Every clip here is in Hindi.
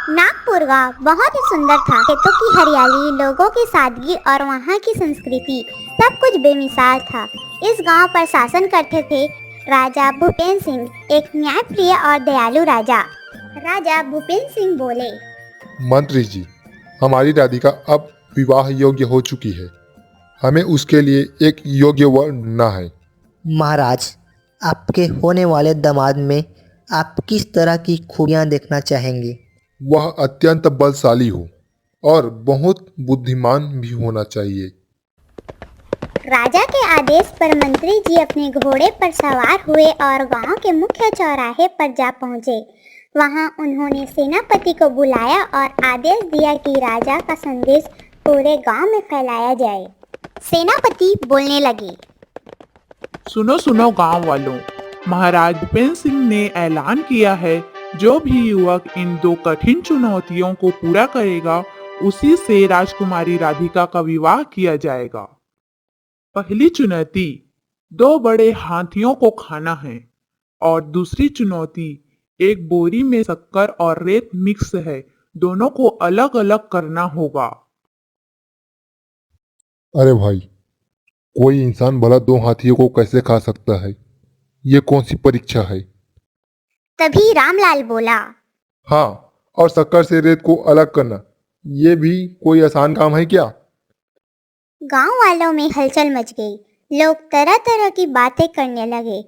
नागपुर गांव बहुत ही सुंदर था। खेतों की हरियाली, लोगों की सादगी और वहाँ की संस्कृति सब कुछ बेमिसाल था। इस गांव पर शासन करते थे राजा भूपेंद्र सिंह, एक न्यायप्रिय और दयालु राजा। राजा भूपेंद्र सिंह बोले, मंत्री जी, हमारी राधिका अब विवाह योग्य हो चुकी है। हमें उसके लिए एक योग्य वर ढूंढना है। महाराज, आपके होने वाले दामाद में आप किस तरह की खूबियां देखना चाहेंगे? वह अत्यंत बलशाली हो और बहुत बुद्धिमान भी होना चाहिए। राजा के आदेश पर मंत्री जी अपने घोड़े पर सवार हुए और गांव के मुख्य चौराहे पर जा पहुंचे। वहां उन्होंने सेनापति को बुलाया और आदेश दिया कि राजा का संदेश पूरे गांव में फैलाया जाए। सेनापति बोलने लगे, सुनो सुनो गांव वालों, महाराज भूपेंद्र सिंह ने ऐलान किया है, जो भी युवक इन दो कठिन चुनौतियों को पूरा करेगा उसी से राजकुमारी राधिका का विवाह किया जाएगा। पहली चुनौती, 2 बड़े हाथियों को खाना है, और दूसरी चुनौती, एक बोरी में शक्कर और रेत मिक्स है, दोनों को अलग अलग करना होगा। अरे भाई, कोई इंसान भला 2 हाथियों को कैसे खा सकता है? ये कौन सी परीक्षा है? तभी रामलाल बोला, हाँ, और शक्कर से रेत को अलग करना, ये भी कोई आसान काम है क्या? गांव वालों में हलचल मच गई। लोग तरह तरह की बातें करने लगे।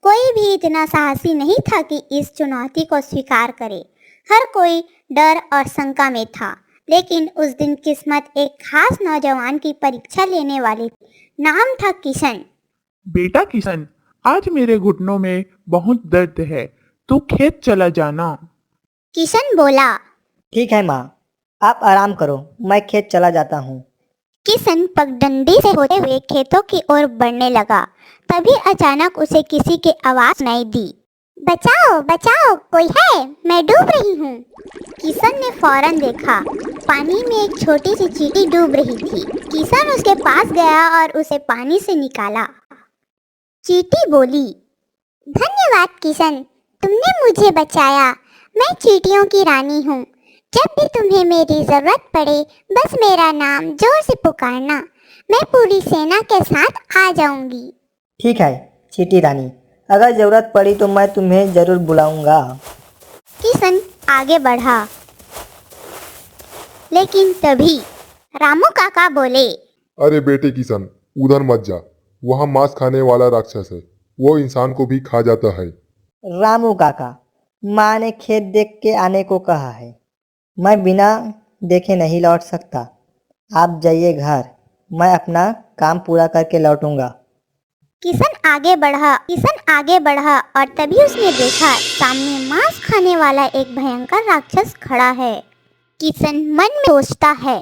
कोई भी इतना साहसी नहीं था कि इस चुनौती को स्वीकार करे। हर कोई डर और शंका में था। लेकिन उस दिन किस्मत एक खास नौजवान की परीक्षा लेने वाली थी। नाम था किशन। बेटा किशन, आज मेरे घुटनों में बहुत दर्द है, तू खेत चला जाना। किशन बोला। ठीक है माँ, आप आराम करो, मैं खेत चला जाता हूँ। किशन पगडंडी से होते हुए खेतों की ओर बढ़ने लगा। तभी अचानक उसे किसी की आवाज सुनाई दी, बचाओ बचाओ, कोई है, मैं डूब रही हूँ। किशन ने फौरन देखा, पानी में एक छोटी सी चींटी डूब रही थी। किशन उसके पास गया और उसे पानी से निकाला। चींटी बोली, धन्यवाद किशन, तुमने मुझे बचाया। मैं चींटियों की रानी हूँ। जब भी तुम्हें मेरी जरूरत पड़े, बस मेरा नाम जोर से पुकारना, मैं पूरी सेना के साथ आ जाऊंगी। ठीक है चींटी रानी, अगर ज़रूरत पड़ी तो मैं तुम्हें ज़रूर बुलाऊंगा। किशन आगे बढ़ा, लेकिन तभी रामू काका बोले, अरे बेटे किशन, उधर मत जा। वहाँ मांस खाने वाला राक्षस है, वो इंसान को भी खा जाता है। रामू काका, माँ ने खेत देख के आने को कहा है, मैं बिना देखे नहीं लौट सकता। आप जाइए घर, मैं अपना काम पूरा करके लौटूंगा। किशन आगे बढ़ा और तभी उसने देखा सामने मांस खाने वाला एक भयंकर राक्षस खड़ा है। किशन मन में सोचता है,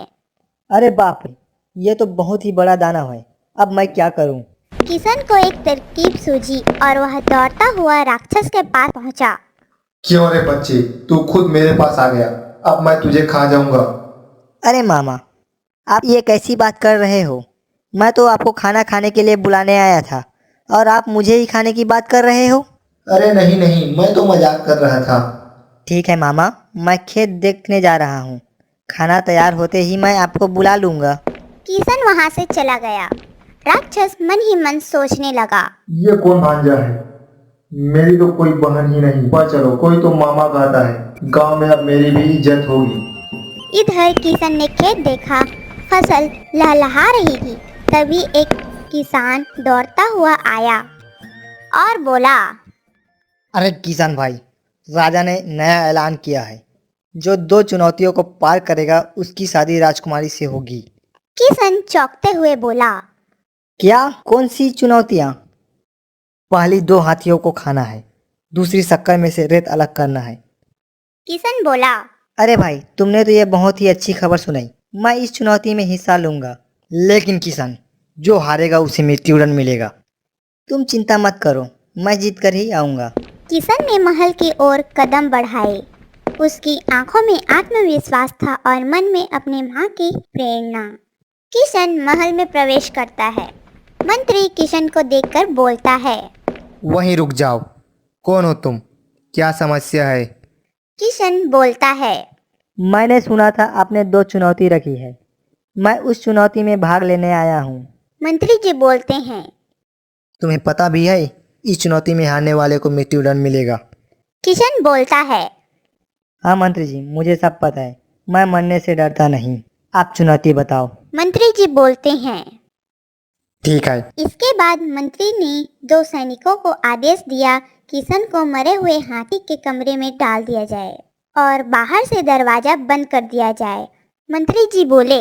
अरे बाप रे, ये तो बहुत ही बड़ा दानव है, अब मैं क्या करूं? किशन को एक तरकीब सूझी और वह दौड़ता हुआ राक्षस के पास पहुंचा। क्यों रे बच्चे, तू खुद मेरे पास आ गया, अब मैं तुझे खा जाऊंगा। अरे मामा, आप ये कैसी बात कर रहे हो? मैं तो आपको खाना खाने के लिए बुलाने आया था और आप मुझे ही खाने की बात कर रहे हो। अरे नहीं नहीं, मैं तो मजाक कर रहा था। ठीक है मामा, मैं खेत देखने जा रहा हूँ, खाना तैयार होते ही मैं आपको बुला लूँगा। किशन वहां से चला गया। राक्षस मन ही मन सोचने लगा, ये कौन भांजा है? मेरी तो कोई बहन ही नहीं। पर चलो, कोई तो मामा कहता है, गांव में अब मेरी भी इज्जत होगी। इधर किशन ने खेत देखा, फसल लहलहा रही थी। तभी एक किसान दौड़ता हुआ आया और बोला, अरे किसान भाई, राजा ने नया ऐलान किया है, जो 2 चुनौतियों को पार करेगा उसकी शादी राजकुमारी से होगी। किशन चौंकते हुए बोला, क्या? कौन सी चुनौतियाँ? पहली 2 हाथियों को खाना है, दूसरी शक्कर में से रेत अलग करना है। किशन बोला, अरे भाई, तुमने तो ये बहुत ही अच्छी खबर सुनाई, मैं इस चुनौती में हिस्सा लूंगा। लेकिन किसान, जो हारेगा उसे मृत्युदंड मिलेगा। तुम चिंता मत करो, मैं जीत कर ही आऊँगा। किशन ने महल की ओर कदम बढ़ाए। उसकी आंखों में आत्मविश्वास था और मन में अपने माँ की प्रेरणा। किशन महल में प्रवेश करता है। मंत्री किशन को देखकर बोलता है, वहीं रुक जाओ, कौन हो तुम? क्या समस्या है? किशन बोलता है, मैंने सुना था आपने 2 चुनौती रखी है। मैं उस चुनौती में भाग लेने आया हूँ। मंत्री जी बोलते हैं। तुम्हें पता भी है इस चुनौती में हारने वाले को मृत्युदंड मिलेगा। किशन बोलता है। हाँ मंत्री जी, मुझे सब पता है। मैं मरने से डरता नहीं। आप चुनौती बताओ। मंत्री जी बोलते हैं। ठीक है। इसके बाद मंत्री ने 2 सैनिकों को आदेश दिया, किशन को मरे हुए हाथी के कमरे में डाल दिया जाए और बाहर से दरवाजा बंद कर दिया जाए। मंत्री जी बोले।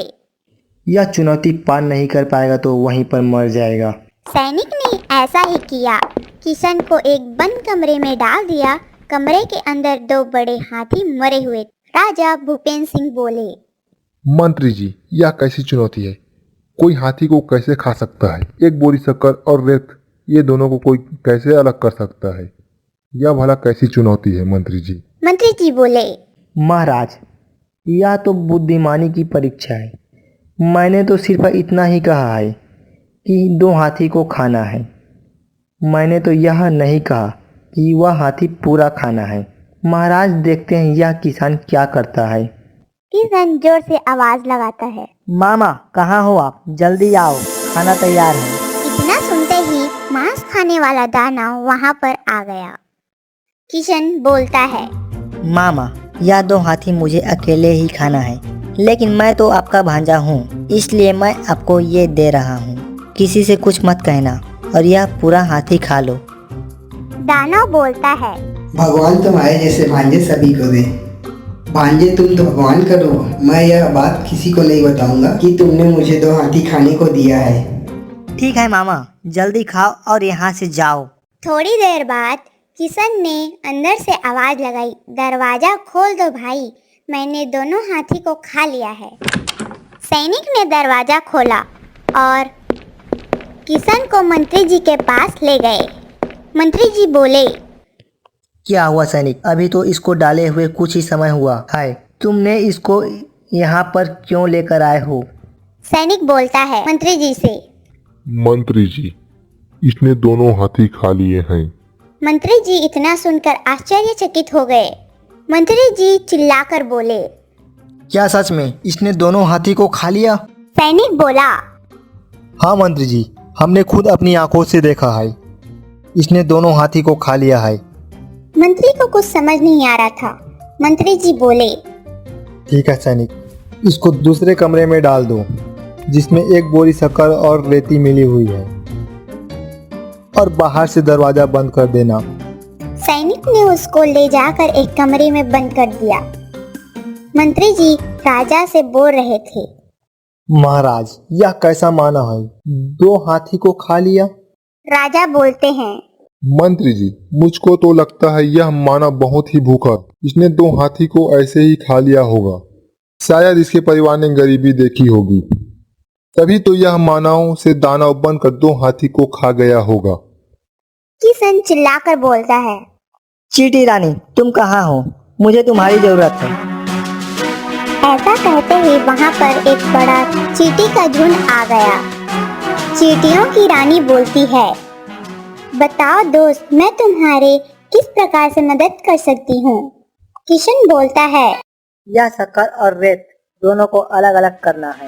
यह चुनौती पार नहीं कर पाएगा तो वहीं पर मर जाएगा। सैनिक ने ऐसा ही किया। किशन को एक बंद कमरे में डाल दिया। कमरे के अंदर 2 बड़े हाथी मरे हुए। राजा भूपेंद्र सिंह बोले। मंत्री जी, यह कैसी चुनौती है? कोई हाथी को कैसे खा सकता है? एक बोरी शक्कर और रेत, ये दोनों को कोई कैसे अलग कर सकता है? यह भला कैसी चुनौती है मंत्री जी? मंत्री जी बोले। महाराज, यह तो बुद्धिमानी की परीक्षा है। मैंने तो सिर्फ इतना ही कहा है कि 2 हाथी को खाना है। मैंने तो यह नहीं कहा कि वह हाथी पूरा खाना है। महाराज, देखते हैं यह किसान क्या करता है। किशन जोर से आवाज लगाता है। मामा, कहाँ हो आप? जल्दी आओ, खाना तैयार है। इतना सुनते ही मांस खाने वाला दानव वहां पर आ गया। किशन बोलता है। मामा, यह 2 हाथी मुझे अकेले ही खाना है, लेकिन मैं तो आपका भांजा हूँ, इसलिए मैं आपको ये दे रहा हूँ। किसी से कुछ मत कहना और यह पूरा हाथी खा लो। दानव बोलता है। भगवान तुम्हारे जैसे भांजे सभी को दे। भांजे, तुम तो भगवान का रूप हो। मैं यह बात किसी को नहीं बताऊंगा कि तुमने मुझे 2 हाथी खाने को दिया है। ठीक है मामा, जल्दी खाओ और यहाँ से जाओ। थोड़ी देर बाद किशन ने अंदर से आवाज लगाई, दरवाजा खोल दो भाई, मैंने दोनों हाथी को खा लिया है। सैनिक ने दरवाजा खोला और किशन को मंत्री जी के पास ले गए। मंत्री जी बोले। क्या हुआ सैनिक? अभी तो इसको डाले हुए कुछ ही समय हुआ है, तुमने इसको यहाँ पर क्यों लेकर आए हो? सैनिक बोलता है मंत्री जी से। मंत्री जी, इसने दोनों हाथी खा लिए हैं। मंत्री जी इतना सुनकर आश्चर्यचकित हो गए। मंत्री जी चिल्लाकर बोले। क्या सच में इसने दोनों हाथी को खा लिया? सैनिक बोला। हाँ मंत्री जी, हमने खुद अपनी आंखों से देखा है। इसने दोनों हाथी को खा लिया है। मंत्री को कुछ समझ नहीं आ रहा था। मंत्री जी बोले। ठीक है सैनिक, इसको दूसरे कमरे में डाल दो जिसमें 1 बोरी शक्कर और रेती मिली हुई है, और बाहर से दरवाजा बंद कर देना। सैनिक ने उसको ले जाकर एक कमरे में बंद कर दिया। मंत्री जी राजा से बोल रहे थे। महाराज, यह कैसा माना है? 2 हाथी को खा लिया। राजा बोलते हैं। मंत्री जी, मुझको तो लगता है यह मानव बहुत ही भूखा। इसने 2 हाथी को ऐसे ही खा लिया होगा। शायद इसके परिवार ने गरीबी देखी होगी, तभी तो यह मानव से दानव बनकर 2 हाथी को खा गया होगा। किशन चिल्लाकर बोलता है। चीटी रानी, तुम कहाँ हो? मुझे तुम्हारी जरूरत है। ऐसा कहते ही वहाँ पर एक बड़ा चींटी का झुंड आ गया। चींटियों की रानी बोलती है। बताओ दोस्त, मैं तुम्हारे किस प्रकार से मदद कर सकती हूँ? किशन बोलता है। यह शक्कर और रेत दोनों को अलग अलग करना है।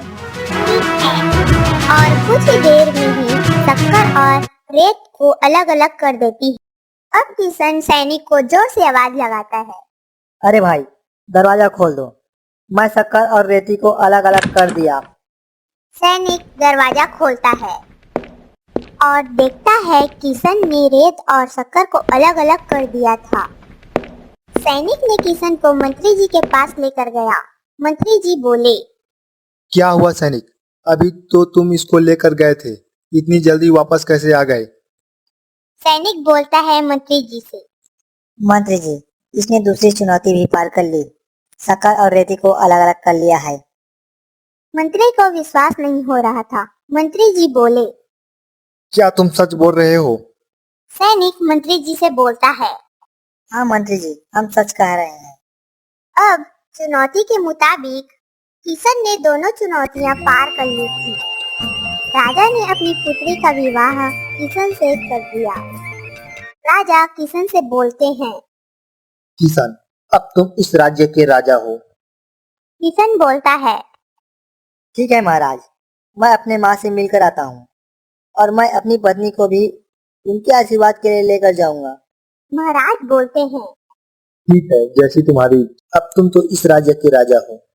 और कुछ ही देर में ही शक्कर और रेत को अलग अलग कर देती है। अब किशन सैनिक को जोर से आवाज लगाता है। अरे भाई, दरवाजा खोल दो। मैं शक्कर और रेती को अलग अलग कर दिया। सैनिक दरवाजा खोलता है और देखता है किशन ने रेत और शक्कर को अलग अलग कर दिया था। सैनिक ने किशन को मंत्री जी के पास लेकर गया। मंत्री जी बोले। क्या हुआ सैनिक? अभी तो तुम इसको लेकर गए थे, इतनी जल्दी वापस कैसे आ गए? सैनिक बोलता है मंत्री जी से। मंत्री जी, इसने दूसरी चुनौती भी पार कर ली। शक्कर और रेती को अलग अलग कर लिया है। मंत्री को विश्वास नहीं हो रहा था। मंत्री जी बोले। क्या तुम सच बोल रहे हो? सैनिक मंत्री जी से बोलता है। हाँ मंत्री जी, हम सच कह रहे हैं। अब चुनौती के मुताबिक किशन ने दोनों चुनौतियां पार कर ली थी। राजा ने अपनी पुत्री का विवाह किशन से कर दिया। राजा किशन से बोलते हैं। किशन, अब तुम इस राज्य के राजा हो। किशन बोलता है। ठीक है महाराज, मैं अपने माँ से मिलकर आता हूँ और मैं अपनी पत्नी को भी उनके आशीर्वाद के लिए लेकर जाऊंगा। महाराज बोलते हैं। ठीक है, जैसी तुम्हारी। अब तुम तो इस राज्य के राजा हो।